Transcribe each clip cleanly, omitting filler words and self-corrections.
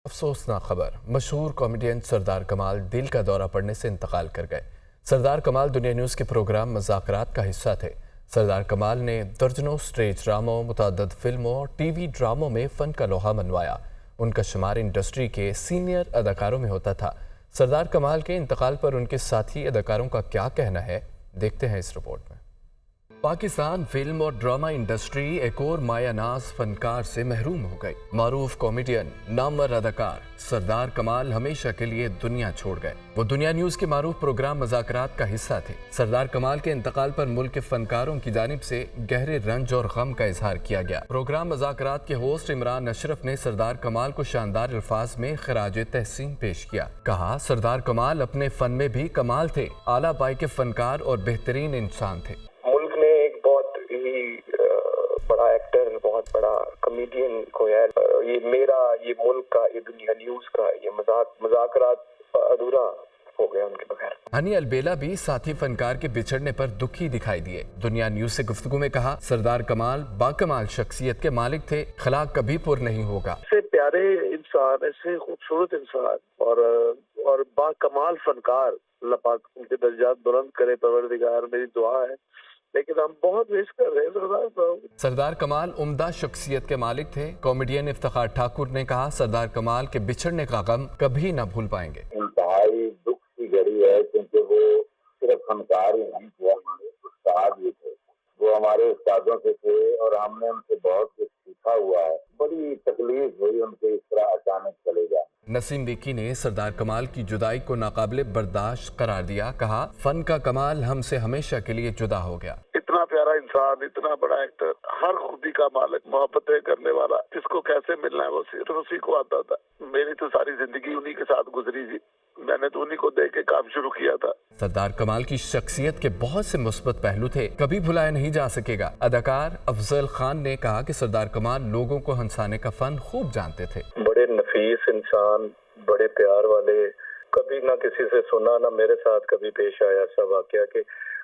افسوسناک خبر، مشہور کامیڈین سردار کمال دل کا دورہ پڑنے سے انتقال کر گئے۔ سردار کمال دنیا نیوز کے پروگرام مذاکرات کا حصہ تھے۔ سردار کمال نے درجنوں سٹیج ڈراموں، متعدد فلموں اور ٹی وی ڈراموں میں فن کا لوہا منوایا۔ ان کا شمار انڈسٹری کے سینئر اداکاروں میں ہوتا تھا۔ سردار کمال کے انتقال پر ان کے ساتھی اداکاروں کا کیا کہنا ہے، دیکھتے ہیں اس رپورٹ میں۔ پاکستان فلم اور ڈرامہ انڈسٹری ایک اور مایہ ناز فنکار سے محروم ہو گئی۔ معروف کامیڈین، نامور اداکار سردار کمال ہمیشہ کے لیے دنیا چھوڑ گئے۔ وہ دنیا نیوز کے معروف پروگرام مذاکرات کا حصہ تھے۔ سردار کمال کے انتقال پر ملک کے فنکاروں کی جانب سے گہرے رنج اور غم کا اظہار کیا گیا۔ پروگرام مذاکرات کے ہوسٹ عمران اشرف نے سردار کمال کو شاندار الفاظ میں خراج تحسین پیش کیا۔ کہا، سردار کمال اپنے فن میں بھی کمال تھے، اعلیٰ پائے کے فنکار اور بہترین انسان تھے۔ بڑا ایکٹر، بہت بڑا کمیڈین کو ہے۔ یہ میرا، یہ ملک کا، یہ دنیا نیوز کا، یہ مذاکرات ادھورا ہو گیا ان کے بغیر۔ ہنی البیلا بھی ساتھی فنکار کے بچھڑنے پر دکھی دکھائی دیے۔ دنیا نیوز سے گفتگو میں کہا، سردار کمال باکمال شخصیت کے مالک تھے، خلا کبھی پر نہیں ہوگا۔ ایسے پیارے انسان، ایسے خوبصورت انسان اور باکمال فنکار، اللہ پاک ان کے درجات بلند کرے پروردگار، میری دعا ہے۔ لیکن ہم بہت مس کر رہے ہیں سردار کمال عمدہ شخصیت کے مالک تھے۔ کامیڈین افتخار ٹھاکر نے کہا، سردار کمال کے بچھڑنے کا غم کبھی نہ بھول پائیں گے۔ انتہائی دکھ کی گھڑی ہے، کیونکہ وہ صرف فنکار ہی نہیں تھے، ہمارے استاد بھی تھے۔ وہ ہمارے استادوں سے تھے اور ہم نے ان سے بہت کچھ سیکھا ہوا ہے۔ بڑی تکلیف ہوئی ان کے اس طرح اچانک چلے جانے۔ نسیم وکی نے سردار کمال کی جدائی کو ناقابل برداشت قرار دیا۔ کہا، فن کا کمال ہم سے ہمیشہ کے لیے جدا ہو گیا۔ اتنا پیارا انسان، اتنا بڑا ایکٹر، ہر خوبی کا مالک، محبتیں کرنے والا، جس کو کیسے ملنا ہے وہ صرف اسی کو آتا تھا۔ میری تو ساری زندگی انہی کے ساتھ گزری تھی، میں نے تو انہی کو دیکھ کے کام شروع کیا تھا۔ سردار کمال کی شخصیت کے بہت سے مثبت پہلو تھے، کبھی بھلایا نہیں جا سکے گا۔ اداکار افضل خان نے کہا کہ سردار کمال لوگوں کو ہنسانے کا فن خوب جانتے تھے۔ بڑے نفیس انسان، بڑے پیار والے، کبھی نہ کسی سے سنا، نہ میرے ساتھ کبھی پیش آیا ایسا واقعہ کہ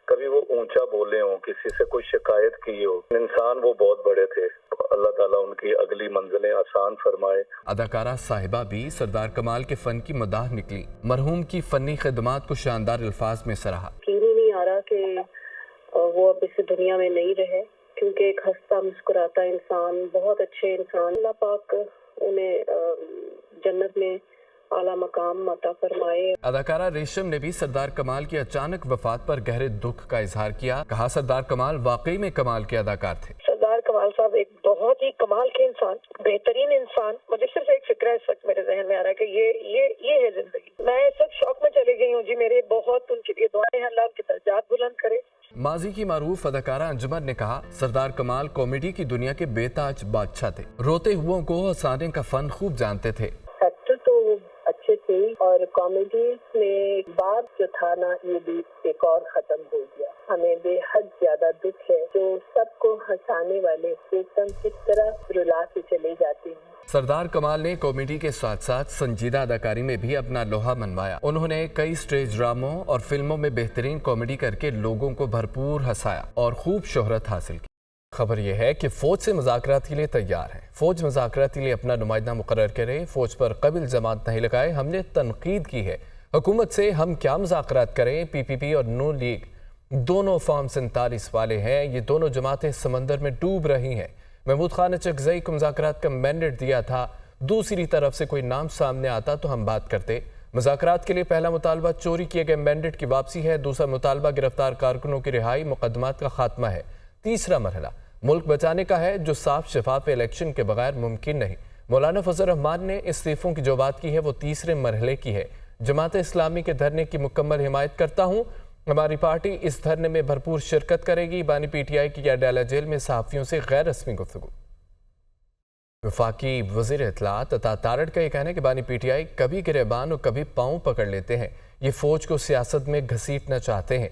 کبھی وہ اونچا بولے ہوں، کسی سے کوئی شکایت کی ہو۔ انسان وہ بہت بڑے تھے، اللہ تعالیٰ ان کی اگلی منزلیں آسان فرمائے۔ اداکارہ صاحبہ بھی سردار کمال کے فن کی مداح نکلی۔ مرحوم کی فنی خدمات کو شاندار الفاظ میں سراہا۔ یقین ہی نہیں آ رہا کہ وہ اب اس دنیا میں نہیں رہے، کیونکہ ایک ہنستا مسکراتا انسان، بہت اچھے انسان۔ اللہ پاک انہیں جنت میں اعلیٰ مقام عطا فرمائے۔ اداکارہ ریشم نے بھی سردار کمال کی اچانک وفات پر گہرے دکھ کا اظہار کیا۔ کہا، سردار کمال واقعی میں کمال کے اداکار تھے۔ سردار کمال صاحب ایک بہت ہی کمال کے انسان، بہترین انسان۔ مجھے صرف ایک فکر ہے اس وقت میرے ذہن میں آ رہا ہے کہ یہ ہے زندگی۔ میں اس وقت شوق میں چلی گئی ہوں جی۔ میرے بہت ان کے لیے دعائیں ہیں، اللہ ان کے درجات بلند کرے۔ ماضی کی معروف اداکارہ انجمن نے کہا، سردار کمال کامیڈی کی دنیا کے بے تاج بادشاہ تھے، روتے ہوں کو ہنسانے کا فن خوب جانتے تھے۔ ایکٹر تو اچھے تھے اور کامیڈی میں بات جو تھا نا، یہ بھی ایک اور ختم ہو گیا۔ ہمیں بے حد زیادہ دکھ ہے جو سب کو ہنسانے والے ایک دم کس طرح رلا کے چلے جاتے ہیں۔ سردار کمال نے کامیڈی کے ساتھ ساتھ سنجیدہ اداکاری میں بھی اپنا لوہا منوایا۔ انہوں نے کئی سٹیج ڈراموں اور فلموں میں بہترین کامیڈی کر کے لوگوں کو بھرپور ہنسایا اور خوب شہرت حاصل کی۔ خبر یہ ہے کہ فوج سے مذاکرات کے لیے تیار ہے۔ فوج مذاکرات کے لیے اپنا نمائندہ مقرر کرے۔ فوج پر قبل ضمانت نہیں لگائے۔ ہم نے تنقید کی ہے حکومت سے، ہم کیا مذاکرات کریں؟ پی پی پی اور نون لیگ دونوں فارم 47 والے ہیں، یہ دونوں جماعتیں سمندر میں ڈوب رہی ہیں۔ محمود خان اچکزئی کو مذاکرات کا مینڈیٹ دیا تھا، دوسری طرف سے کوئی نام سامنے آتا تو ہم بات کرتے۔ مذاکرات کے لیے پہلا مطالبہ چوری کیے گئے مینڈیٹ کی واپسی ہے، دوسرا مطالبہ گرفتار کارکنوں کی رہائی، مقدمات کا خاتمہ ہے، تیسرا مرحلہ ملک بچانے کا ہے جو صاف شفاف الیکشن کے بغیر ممکن نہیں۔ مولانا فضل الرحمان نے استعفوں کی جو بات کی ہے وہ تیسرے مرحلے کی ہے۔ جماعت اسلامی کے دھرنے کی مکمل حمایت کرتا ہوں، ہماری پارٹی اس دھرنے میں بھرپور شرکت کرے گی۔ بانی پی ٹی آئی کی اڈیالہ جیل میں صحافیوں سے غیر رسمی گفتگو۔ وفاقی وزیر اطلاعات عطا تارڑ کا یہ کہنا ہے کہ بانی پی ٹی آئی کبھی گریبان اور کبھی پاؤں پکڑ لیتے ہیں، یہ فوج کو سیاست میں گھسیٹنا چاہتے ہیں۔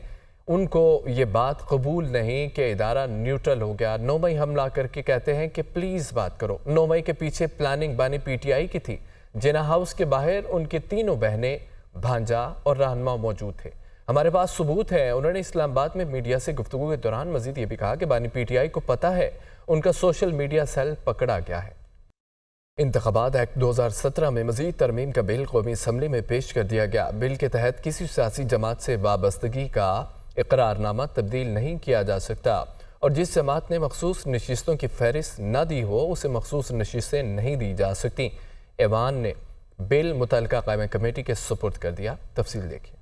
ان کو یہ بات قبول نہیں کہ ادارہ نیوٹرل ہو گیا۔ 9 مئی ہم لا کر کے کہتے ہیں کہ پلیز بات کرو۔ 9 مئی کے پیچھے پلاننگ بانی پی ٹی آئی کی تھی۔ جناح ہاؤس کے باہر ان کی تینوں بہنیں، بھانجا اور رہنما موجود تھے۔ ہمارے پاس ثبوت ہے۔ انہوں نے اسلام آباد میں میڈیا سے گفتگو کے دوران مزید یہ بھی کہا کہ بانی پی ٹی آئی کو پتہ ہے ان کا سوشل میڈیا سیل پکڑا گیا ہے۔ انتخابات ایکٹ 2017 میں مزید ترمیم کا بل قومی اسمبلی میں پیش کر دیا گیا۔ بل کے تحت کسی سیاسی جماعت سے وابستگی کا اقرار نامہ تبدیل نہیں کیا جا سکتا اور جس جماعت نے مخصوص نشستوں کی فہرست نہ دی ہو اسے مخصوص نشستیں نہیں دی جا سکتی۔ ایوان نے بل متعلقہ قائمہ کمیٹی کے سپرد کر دیا۔ تفصیل دیکھیں۔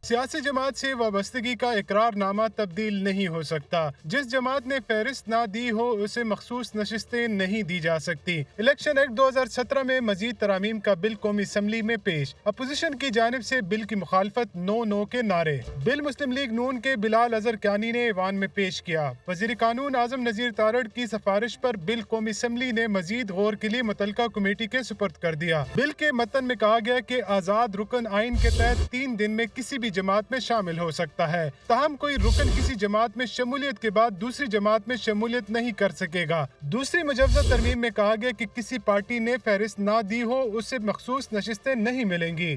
سیاسی جماعت سے وابستگی کا اقرار نامہ تبدیل نہیں ہو سکتا۔ جس جماعت نے فہرست نہ دی ہو اسے مخصوص نشستیں نہیں دی جا سکتی۔ الیکشن ایکٹ 2017 میں مزید ترامیم کا بل قومی اسمبلی میں پیش۔ اپوزیشن کی جانب سے بل کی مخالفت نو کے نعرے۔ بل مسلم لیگ نون کے بلال اظہر کیانی نے ایوان میں پیش کیا۔ وزیر قانون اعظم نذیر تارڑ کی سفارش پر بل قومی اسمبلی نے مزید غور کے لیے متعلقہ کمیٹی کے سپرد کر دیا۔ بل کے متن میں کہا گیا کہ آزاد رکن آئین کے تحت 3 دن میں کسی بھی جماعت میں شامل ہو سکتا ہے، تاہم کوئی رکن کسی جماعت میں شمولیت کے بعد دوسری جماعت میں شمولیت نہیں کر سکے گا۔ دوسری مجوزہ ترمیم میں کہا گیا کہ کسی پارٹی نے فہرست نہ دی ہو اسے مخصوص نشستیں نہیں ملیں گی۔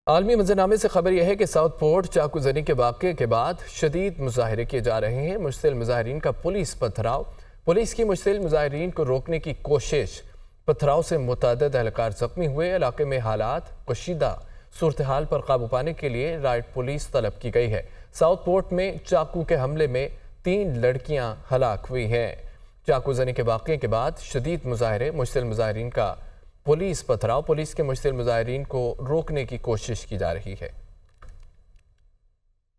عالمی منظرنامے سے خبر یہ ہے کہ ساؤتھ پورٹ چاقو زنی کے واقعے کے بعد شدید مظاہرے کیے جا رہے ہیں۔ مشتعل مظاہرین کا پولیس پتھراؤ، پولیس کی مشتعل مظاہرین کو روکنے کی کوشش، پتھراؤ سے متعدد اہلکار زخمی ہوئے۔ علاقے میں حالات کشیدہ، صورتحال پر قابو پانے کے لیے رائٹ پولیس طلب کی گئی ہے۔ ساؤتھ پورٹ میں چاقو کے حملے میں 3 لڑکیاں ہلاک ہوئی ہیں۔ چاقو زنی کے واقعے کے بعد شدید مظاہرے، مشتعل مظاہرین کا پولیس پتھراؤ، پولیس کے مشتعل مظاہرین کو روکنے کی کوشش کی جا رہی ہے۔